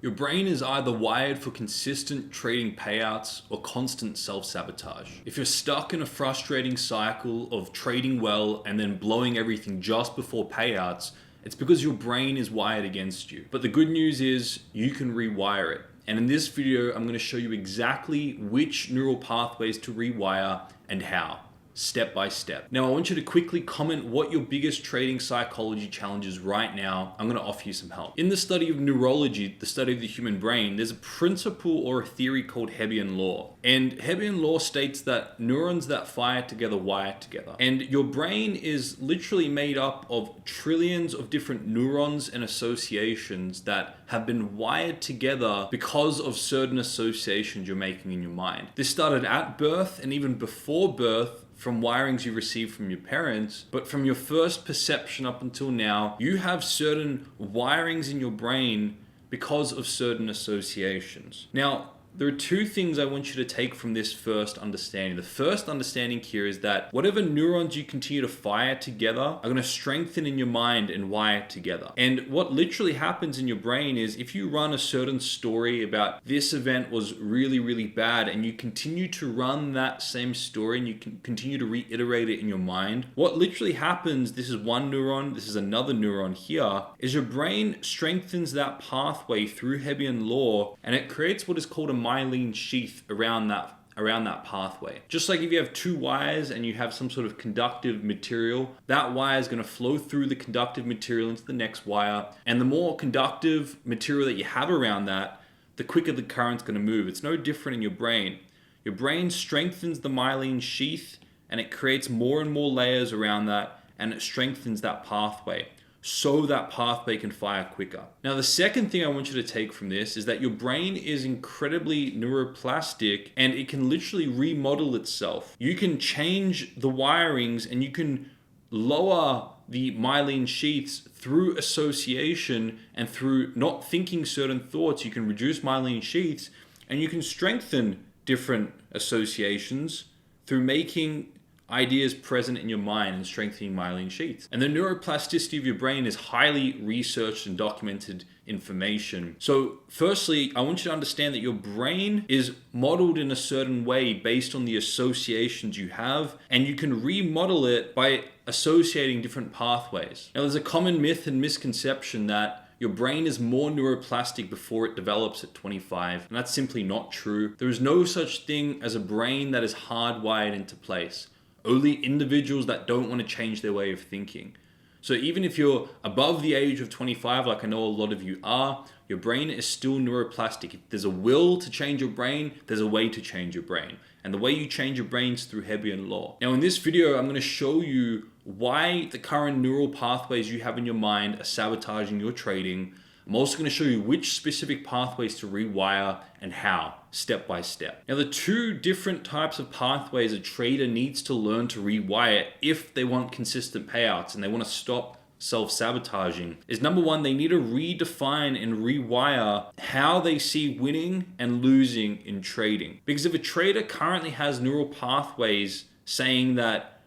Your brain is either wired for consistent trading payouts or constant self-sabotage. If you're stuck in a frustrating cycle of trading well and then blowing everything just before payouts, it's because your brain is wired against you. But the good news is you can rewire it. And in this video, I'm going to show you exactly which neural pathways to rewire and how, step by step. Now, I want you to quickly comment what your biggest trading psychology challenge is right now. I'm going to offer you some help. In the study of neurology, the study of the human brain, there's a principle or a theory called Hebbian Law. And Hebbian Law states that neurons that fire together wire together. And your brain is literally made up of trillions of different neurons and associations that have been wired together because of certain associations you're making in your mind. This started at birth and even before birth, from wirings you received from your parents, but from your first perception up until now, you have certain wirings in your brain because of certain associations. Now, there are two things I want you to take from this first understanding. The first understanding here is that whatever neurons you continue to fire together are going to strengthen in your mind and wire together. And what literally happens in your brain is if you run a certain story about this event was really, really bad and you continue to run that same story and you can continue to reiterate it in your mind, what literally happens, this is one neuron, this is another neuron here, is your brain strengthens that pathway through Hebbian Law and it creates what is called a myelin sheath around that pathway. Just like if you have two wires and you have some sort of conductive material, that wire is going to flow through the conductive material into the next wire. And the more conductive material that you have around that, the quicker the current's going to move. It's no different in your brain. Your brain strengthens the myelin sheath and it creates more and more layers around that and it strengthens that pathway, so that pathway can fire quicker. Now, the second thing I want you to take from this is that your brain is incredibly neuroplastic and it can literally remodel itself. You can change the wirings and you can lower the myelin sheaths through association and through not thinking certain thoughts. You can reduce myelin sheaths and you can strengthen different associations through making ideas present in your mind and strengthening myelin sheaths. And the neuroplasticity of your brain is highly researched and documented information. So firstly, I want you to understand that your brain is modeled in a certain way based on the associations you have, and you can remodel it by associating different pathways. Now, there's a common myth and misconception that your brain is more neuroplastic before it develops at 25, and that's simply not true. There is no such thing as a brain that is hardwired into place. Only individuals that don't want to change their way of thinking. So even if you're above the age of 25, like I know a lot of you are, your brain is still neuroplastic. If there's a will to change your brain, there's a way to change your brain. And the way you change your brain is through Hebbian Law. Now in this video, I'm going to show you why the current neural pathways you have in your mind are sabotaging your trading. I'm also going to show you which specific pathways to rewire and how, step by step. Now, the two different types of pathways a trader needs to learn to rewire if they want consistent payouts and they want to stop self-sabotaging is number one, they need to redefine and rewire how they see winning and losing in trading. Because if a trader currently has neural pathways saying that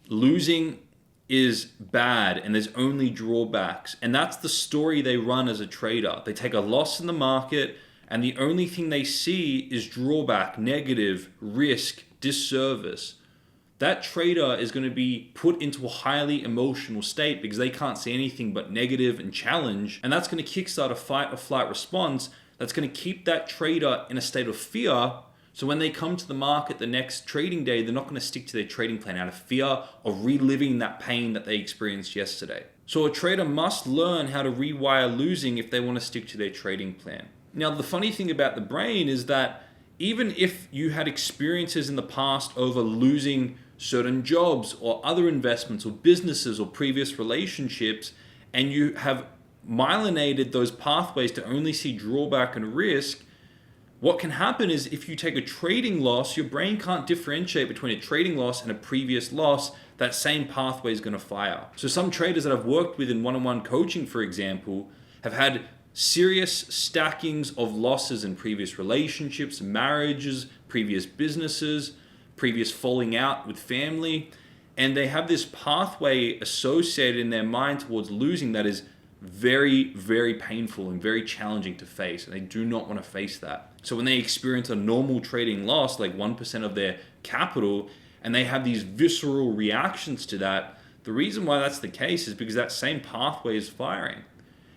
losing is bad and there's only drawbacks, and that's the story they run as a trader. They take a loss in the market and the only thing they see is drawback, negative, risk, disservice. That trader is going to be put into a highly emotional state because they can't see anything but negative and challenge, and that's going to kickstart a fight or flight response that's going to keep that trader in a state of fear. So when they come to the market the next trading day, they're not going to stick to their trading plan out of fear of reliving that pain that they experienced yesterday. So a trader must learn how to rewire losing if they want to stick to their trading plan. Now, the funny thing about the brain is that even if you had experiences in the past over losing certain jobs or other investments or businesses or previous relationships, and you have myelinated those pathways to only see drawback and risk, what can happen is if you take a trading loss, your brain can't differentiate between a trading loss and a previous loss. That same pathway is going to fire. So some traders that I've worked with in one-on-one coaching, for example, have had serious stackings of losses in previous relationships, marriages, previous businesses, previous falling out with family, and they have this pathway associated in their mind towards losing that is very, very painful and very challenging to face, and they do not want to face that. So when they experience a normal trading loss, like 1% of their capital, and they have these visceral reactions to that, the reason why that's the case is because that same pathway is firing.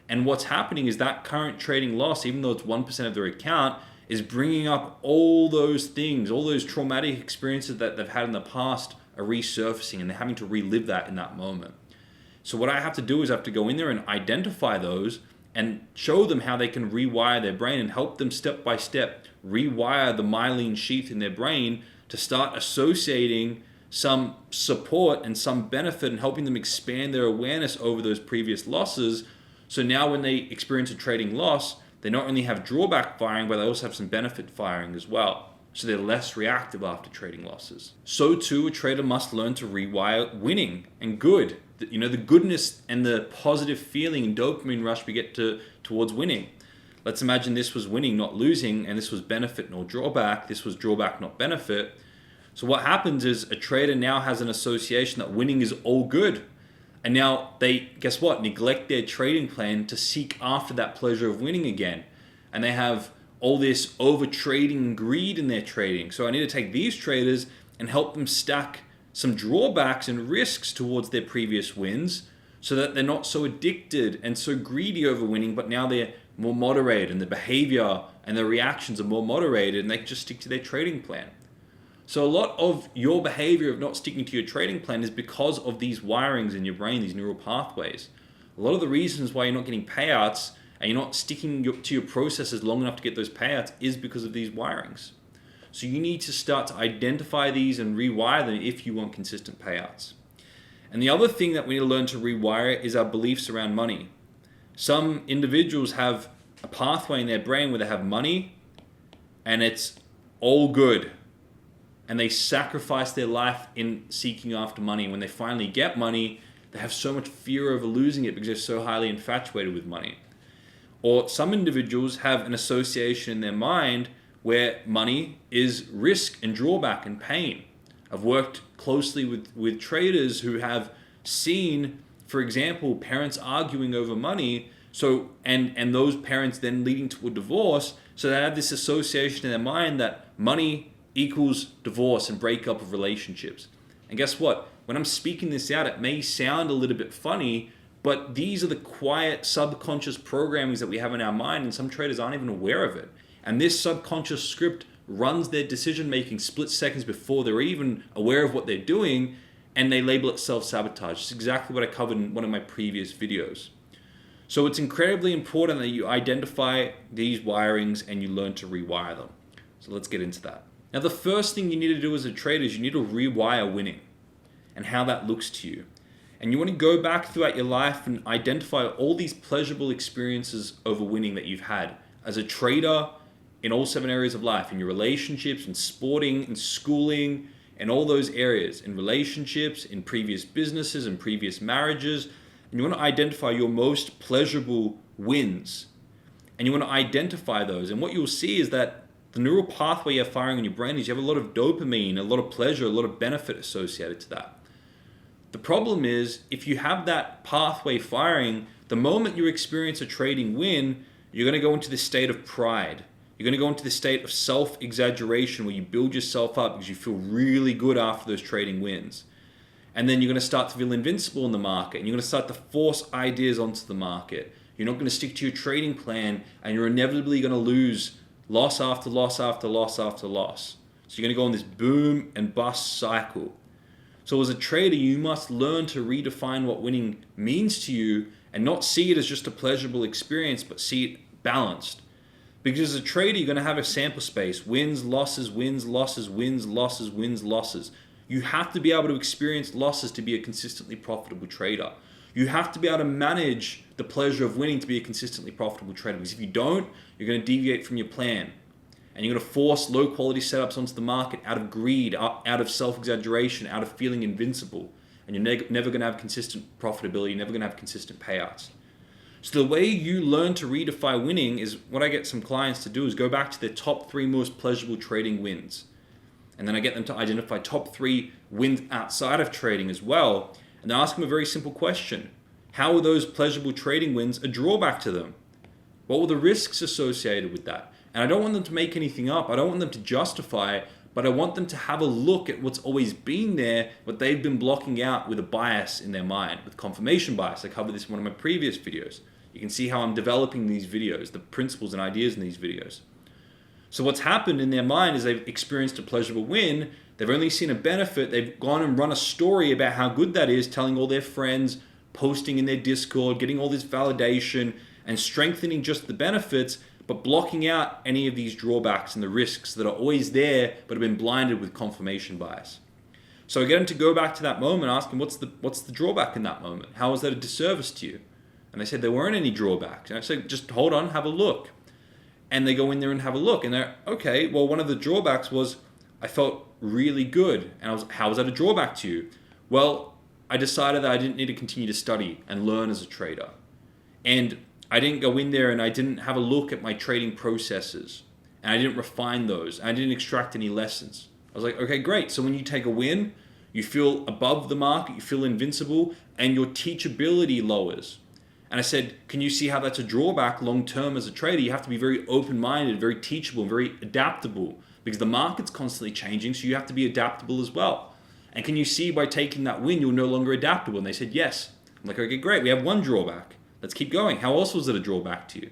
And what's happening is that current trading loss, even though it's 1% of their account, is bringing up all those things, all those traumatic experiences that they've had in the past are resurfacing, and they're having to relive that in that moment. So what I have to do is I have to go in there and identify those and show them how they can rewire their brain and help them step by step rewire the myelin sheath in their brain to start associating some support and some benefit and helping them expand their awareness over those previous losses. So now when they experience a trading loss, they not only have drawback firing, but they also have some benefit firing as well. So they're less reactive after trading losses. So too, a trader must learn to rewire winning and good. You know, the goodness and the positive feeling and dopamine rush we get towards winning. Let's imagine this was winning, not losing, and this was benefit, nor drawback. This was drawback, not benefit. So what happens is a trader now has an association that winning is all good. And now they, guess what, neglect their trading plan to seek after that pleasure of winning again. And they have all this over trading and greed in their trading. So I need to take these traders and help them stack some drawbacks and risks towards their previous wins so that they're not so addicted and so greedy over winning, but now they're more moderated and the behavior and their reactions are more moderated and they can just stick to their trading plan. So a lot of your behavior of not sticking to your trading plan is because of these wirings in your brain, these neural pathways. A lot of the reasons why you're not getting payouts and you're not sticking to your processes long enough to get those payouts is because of these wirings. So you need to start to identify these and rewire them if you want consistent payouts. And the other thing that we need to learn to rewire is our beliefs around money. Some individuals have a pathway in their brain where they have money and it's all good. And they sacrifice their life in seeking after money. When they finally get money, they have so much fear over losing it because they're so highly infatuated with money. Or some individuals have an association in their mind where money is risk and drawback and pain. I've worked closely with traders who have seen, for example, parents arguing over money, so and those parents then leading to a divorce, so they have this association in their mind that money equals divorce and breakup of relationships. And guess what? When I'm speaking this out, it may sound a little bit funny, but these are the quiet subconscious programmings that we have in our mind, and some traders aren't even aware of it. And this subconscious script runs their decision-making split seconds before they're even aware of what they're doing, and they label it self-sabotage. It's exactly what I covered in one of my previous videos. So it's incredibly important that you identify these wirings and you learn to rewire them. So let's get into that. Now, the first thing you need to do as a trader is you need to rewire winning and how that looks to you. And you want to go back throughout your life and identify all these pleasurable experiences over winning that you've had as a trader in all 7 areas of life, in your relationships, in sporting, in schooling, in all those areas, in relationships, in previous businesses, in previous marriages. And you want to identify your most pleasurable wins. And you want to identify those. And what you'll see is that the neural pathway you're firing in your brain is you have a lot of dopamine, a lot of pleasure, a lot of benefit associated to that. The problem is, if you have that pathway firing, the moment you experience a trading win, you're going to go into this state of pride. You're going to go into this state of self-exaggeration where you build yourself up because you feel really good after those trading wins. And then you're going to start to feel invincible in the market, and you're going to start to force ideas onto the market. You're not going to stick to your trading plan, and you're inevitably going to lose loss after loss after loss after loss. So you're going to go on this boom and bust cycle. So as a trader, you must learn to redefine what winning means to you and not see it as just a pleasurable experience, but see it balanced. Because as a trader, you're going to have a sample space, wins, losses, wins, losses, wins, losses, wins, losses. You have to be able to experience losses to be a consistently profitable trader. You have to be able to manage the pleasure of winning to be a consistently profitable trader. Because if you don't, you're going to deviate from your plan. And you're going to force low quality setups onto the market out of greed, out of self-exaggeration, out of feeling invincible. And you're never going to have consistent profitability, you're never going to have consistent payouts. So the way you learn to redefine winning is what I get some clients to do is go back to their top 3 most pleasurable trading wins. And then I get them to identify top 3 wins outside of trading as well. And I ask them a very simple question. how were those pleasurable trading wins a drawback to them? What were the risks associated with that? And I don't want them to make anything up. I don't want them to justify it, but I want them to have a look at what's always been there, what they've been blocking out with a bias in their mind, with confirmation bias. I covered this in one of my previous videos. You can see how I'm developing these videos, the principles and ideas in these videos. So what's happened in their mind is they've experienced a pleasurable win. They've only seen a benefit. They've gone and run a story about how good that is, telling all their friends, posting in their Discord, getting all this validation and strengthening just the benefits, but blocking out any of these drawbacks and the risks that are always there but have been blinded with confirmation bias. So I get them to go back to that moment, ask them, what's the drawback in that moment? How was that a disservice to you? And they said there weren't any drawbacks. And I said, just hold on, have a look. And they go in there and have a look. And they're, okay, well, one of the drawbacks was I felt really good. And how was that a drawback to you? Well, I decided that I didn't need to continue to study and learn as a trader. And I didn't go in there and I didn't have a look at my trading processes. And I didn't refine those. And I didn't extract any lessons. I was like, okay, great. So when you take a win, you feel above the market, you feel invincible, and your teachability lowers. And I said, can you see how that's a drawback long-term as a trader? You have to be very open-minded, very teachable, very adaptable, because the market's constantly changing, so you have to be adaptable as well. And can you see by taking that win, you're no longer adaptable? And they said, yes. I'm like, okay, great. We have one drawback. Let's keep going. How else was it a drawback to you?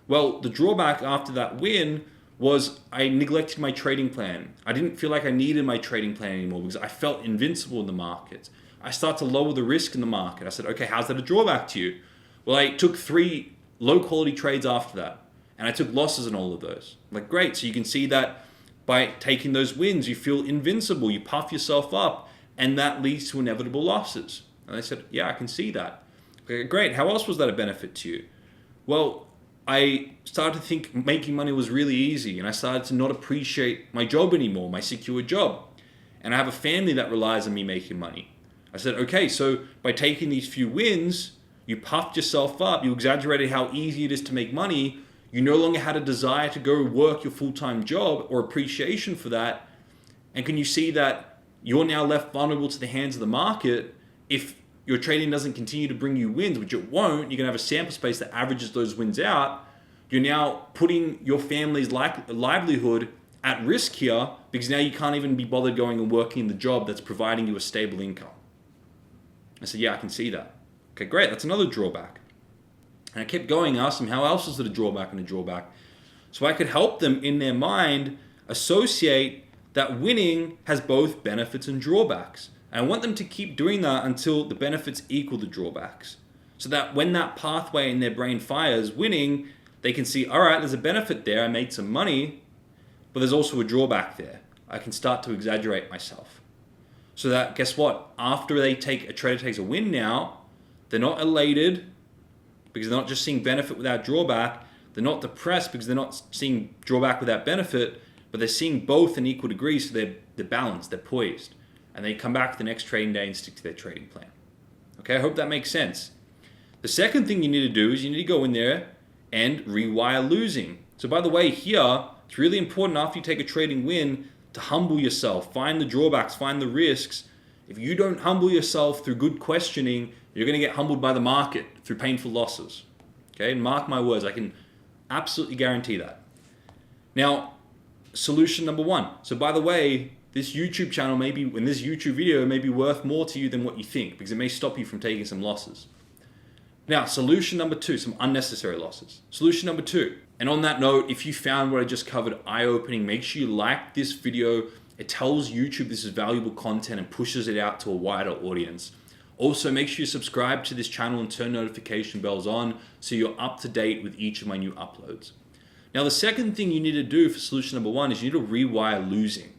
Well, the drawback after that win was I neglected my trading plan. I didn't feel like I needed my trading plan anymore because I felt invincible in the market. I started to lower the risk in the market. I said, okay, how's that a drawback to you? Well, I took 3 low-quality trades after that, and I took losses in all of those. I'm like, great. So you can see that by taking those wins, you feel invincible. You puff yourself up, and that leads to inevitable losses. And I said, yeah, I can see that. Okay, great. How else was that a benefit to you? Well, I started to think making money was really easy, and I started to not appreciate my job anymore, my secure job. And I have a family that relies on me making money. I said, okay, so by taking these few wins, you puffed yourself up, you exaggerated how easy it is to make money, you no longer had a desire to go work your full-time job or appreciation for that. And can you see that you're now left vulnerable to the hands of the market? If your trading doesn't continue to bring you wins, which it won't, you're going to have a sample space that averages those wins out. You're now putting your family's livelihood at risk here because now you can't even be bothered going and working in the job that's providing you a stable income. I said, yeah, I can see that. Okay, great. That's another drawback. And I kept going, asked them, how else is it a drawback and a drawback? So I could help them in their mind associate that winning has both benefits and drawbacks. And I want them to keep doing that until the benefits equal the drawbacks. So that when that pathway in their brain fires winning, they can see, all right, there's a benefit there. I made some money, but there's also a drawback there. I can start to exaggerate myself. So that, guess what? After a trader takes a win now, they're not elated because they're not just seeing benefit without drawback. They're not depressed because they're not seeing drawback without benefit, but they're seeing both in equal degrees, so they're balanced, they're poised. And they come back the next trading day and stick to their trading plan. Okay, I hope that makes sense. The second thing you need to do is you need to go in there and rewire losing. So by the way, here, it's really important after you take a trading win to humble yourself, find the drawbacks, find the risks. If you don't humble yourself through good questioning, you're going to get humbled by the market through painful losses. Okay, and mark my words, I can absolutely guarantee that. Now, solution number 1. So by the way, this YouTube channel this YouTube video may be worth more to you than what you think because it may stop you from taking some losses. Now, solution number 2, some unnecessary losses. Solution number 2. And on that note, if you found what I just covered eye-opening, make sure you like this video. It tells YouTube this is valuable content and pushes it out to a wider audience. Also, make sure you subscribe to this channel and turn notification bells on so you're up to date with each of my new uploads. Now, the second thing you need to do for solution number 1 is you need to rewire losing.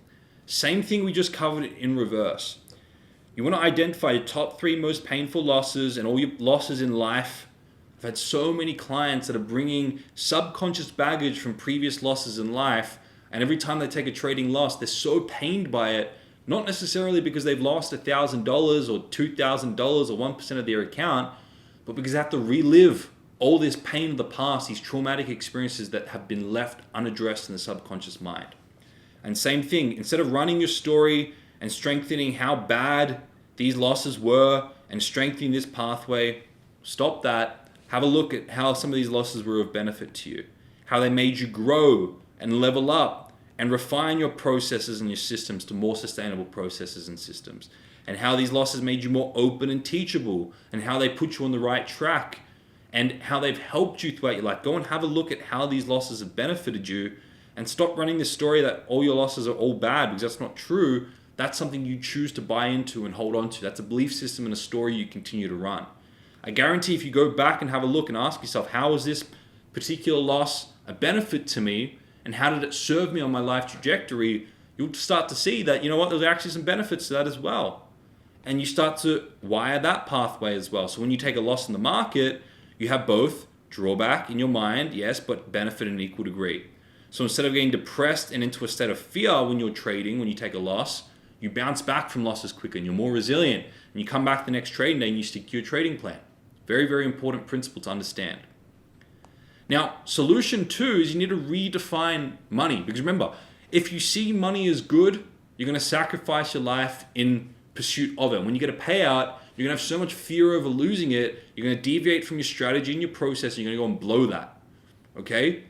Same thing we just covered in reverse. You want to identify your top 3 most painful losses and all your losses in life. I've had so many clients that are bringing subconscious baggage from previous losses in life, and every time they take a trading loss, they're so pained by it, not necessarily because they've lost $1,000 or $2,000 or 1% of their account, but because they have to relive all this pain of the past, these traumatic experiences that have been left unaddressed in the subconscious mind. And same thing, instead of running your story and strengthening how bad these losses were and strengthening this pathway, stop that. Have a look at how some of these losses were of benefit to you, how they made you grow and level up and refine your processes and your systems to more sustainable processes and systems, and how these losses made you more open and teachable, and how they put you on the right track, and how they've helped you throughout your life. Go and have a look at how these losses have benefited you, and stop running this story that all your losses are all bad, because that's not true. That's something you choose to buy into and hold on to. That's a belief system and a story you continue to run. I guarantee if you go back and have a look and ask yourself, how was this particular loss a benefit to me, and how did it serve me on my life trajectory, you'll start to see that, you know what, there's actually some benefits to that as well. And you start to wire that pathway as well. So when you take a loss in the market, you have both drawback in your mind, yes, but benefit in an equal degree. So instead of getting depressed and into a state of fear when you're trading, when you take a loss, you bounce back from losses quicker and you're more resilient. And you come back the next trading day and you stick to your trading plan. Very, very important principle to understand. Now, solution 2 is you need to redefine money. Because remember, if you see money as good, you're going to sacrifice your life in pursuit of it. When you get a payout, you're going to have so much fear over losing it, you're going to deviate from your strategy and your process, and you're going to go and blow that. Okay?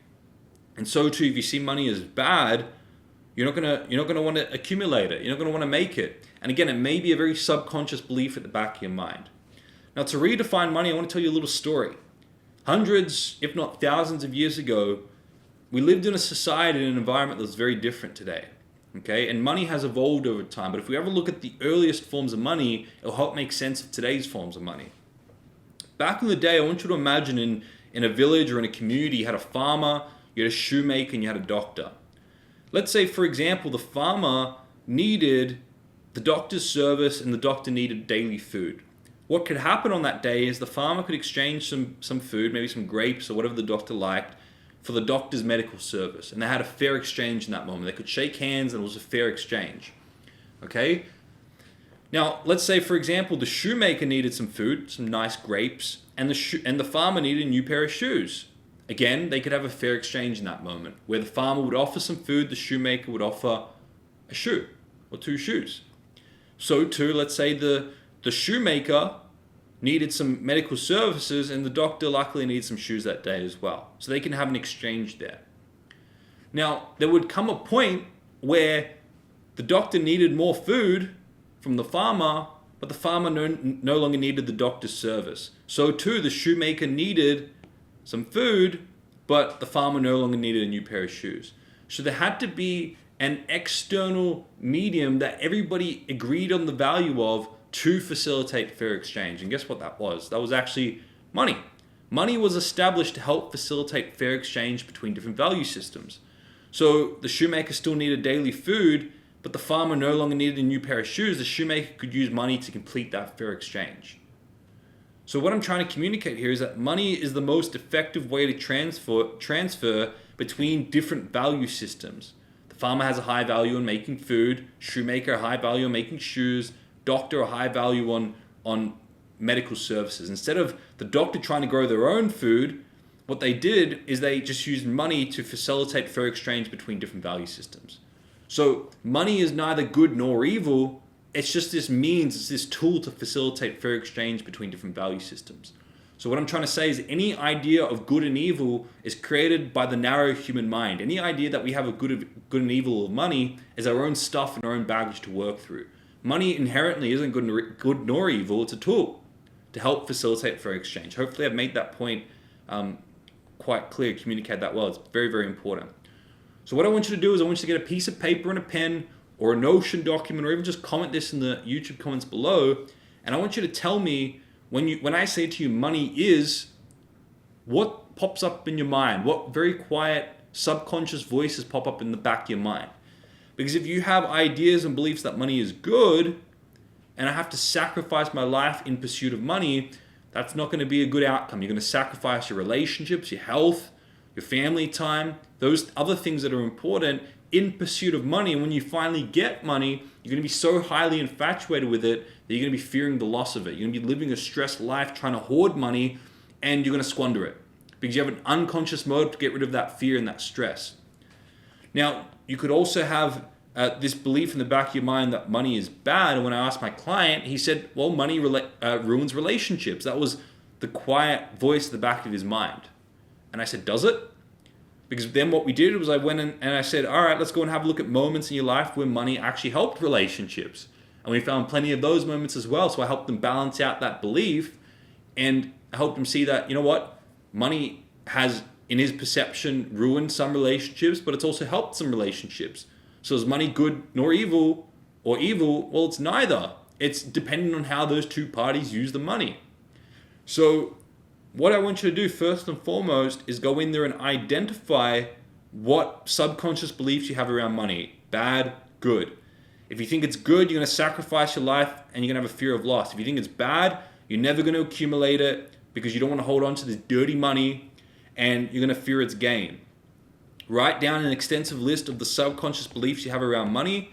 And so too, if you see money as bad, you're not going to want to accumulate it. You're not going to want to make it. And again, it may be a very subconscious belief at the back of your mind. Now, to redefine money, I want to tell you a little story. Hundreds, if not thousands of years ago, we lived in a society and an environment that was very different today. Okay, and money has evolved over time. But if we ever look at the earliest forms of money, it'll help make sense of today's forms of money. Back in the day, I want you to imagine in a village or in a community, you had a farmer, you had a shoemaker, and you had a doctor. Let's say, for example, the farmer needed the doctor's service and the doctor needed daily food. What could happen on that day is the farmer could exchange some food, maybe some grapes or whatever the doctor liked, for the doctor's medical service. And they had a fair exchange in that moment. They could shake hands and it was a fair exchange. Okay? Now, let's say, for example, the shoemaker needed some food, some nice grapes, and the farmer needed a new pair of shoes. Again, they could have a fair exchange in that moment, where the farmer would offer some food, the shoemaker would offer a shoe or two shoes. So too, let's say the shoemaker needed some medical services and the doctor luckily needed some shoes that day as well. So they can have an exchange there. Now, there would come a point where the doctor needed more food from the farmer, but the farmer no longer needed the doctor's service. So too, the shoemaker needed some food, but the farmer no longer needed a new pair of shoes. So there had to be an external medium that everybody agreed on the value of to facilitate fair exchange. And guess what that was? That was actually money. Money was established to help facilitate fair exchange between different value systems. So the shoemaker still needed daily food, but the farmer no longer needed a new pair of shoes. The shoemaker could use money to complete that fair exchange. So what I'm trying to communicate here is that money is the most effective way to transfer between different value systems. The farmer has a high value on making food, shoemaker a high value on making shoes, doctor a high value on medical services. Instead of the doctor trying to grow their own food, what they did is they just used money to facilitate fair exchange between different value systems. So money is neither good nor evil. It's just this means, it's this tool to facilitate fair exchange between different value systems. So what I'm trying to say is any idea of good and evil is created by the narrow human mind. Any idea that we have a good and evil of money is our own stuff and our own baggage to work through. Money inherently isn't good nor evil. It's a tool to help facilitate fair exchange. Hopefully I've made that point quite clear, communicate that well. It's very, very important. So what I want you to do is I want you to get a piece of paper and a pen or a Notion document, or even just comment this in the YouTube comments below. And I want you to tell me when I say to you money is, what pops up in your mind? What very quiet subconscious voices pop up in the back of your mind? Because if you have ideas and beliefs that money is good, and I have to sacrifice my life in pursuit of money, that's not going to be a good outcome. You're going to sacrifice your relationships, your health, your family time, those other things that are important in pursuit of money. And when you finally get money, you're going to be so highly infatuated with it that you're going to be fearing the loss of it. You're going to be living a stressed life trying to hoard money, and you're going to squander it because you have an unconscious motive to get rid of that fear and that stress. Now, you could also have this belief in the back of your mind that money is bad. And when I asked my client, he said, well, money ruins relationships. That was the quiet voice at the back of his mind. And I said, does it? Because then what we did was I went in and I said, all right, let's go and have a look at moments in your life where money actually helped relationships. And we found plenty of those moments as well. So I helped them balance out that belief and I helped them see that, you know what, money has, in his perception, ruined some relationships, but it's also helped some relationships. So is money good nor evil or evil? Well, it's neither. It's dependent on how those two parties use the money. So what I want you to do first and foremost is go in there and identify what subconscious beliefs you have around money. Bad, good. If you think it's good, you're going to sacrifice your life and you're going to have a fear of loss. If you think it's bad, you're never going to accumulate it because you don't want to hold on to this dirty money and you're going to fear its gain. Write down an extensive list of the subconscious beliefs you have around money.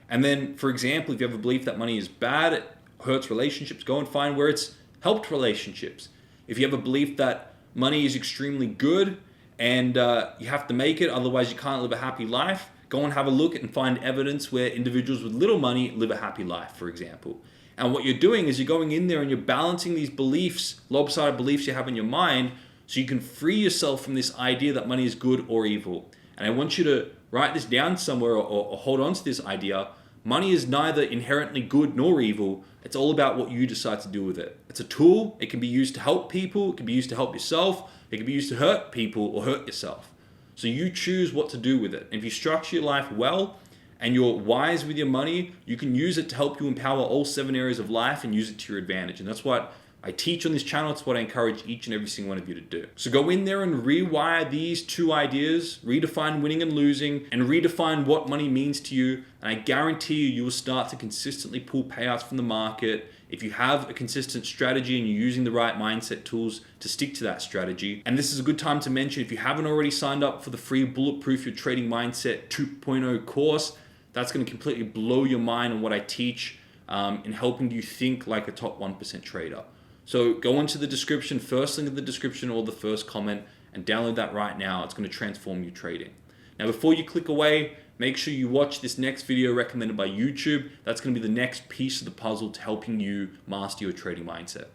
And then, for example, if you have a belief that money is bad, it hurts relationships, go and find where it's helped relationships. If you have a belief that money is extremely good and you have to make it, otherwise you can't live a happy life, go and have a look and find evidence where individuals with little money live a happy life, for example. And what you're doing is you're going in there and you're balancing these beliefs, lopsided beliefs you have in your mind, so you can free yourself from this idea that money is good or evil. And I want you to write this down somewhere or hold on to this idea. Money is neither inherently good nor evil. It's all about what you decide to do with it. It's a tool. It can be used to help people. It can be used to help yourself. It can be used to hurt people or hurt yourself. So you choose what to do with it. And if you structure your life well and you're wise with your money, you can use it to help you empower all 7 areas of life and use it to your advantage. And that's what I teach on this channel. It's what I encourage each and every single one of you to do. So go in there and rewire these 2 ideas, redefine winning and losing, and redefine what money means to you. And I guarantee you will start to consistently pull payouts from the market if you have a consistent strategy and you're using the right mindset tools to stick to that strategy. And this is a good time to mention, if you haven't already signed up for the free Bulletproof Your Trading Mindset 2.0 course, that's going to completely blow your mind on what I teach in helping you think like a top 1% trader. So go into the description, first link in the description or the first comment, and download that right now. It's going to transform your trading. Now, before you click away, make sure you watch this next video recommended by YouTube. That's going to be the next piece of the puzzle to helping you master your trading mindset.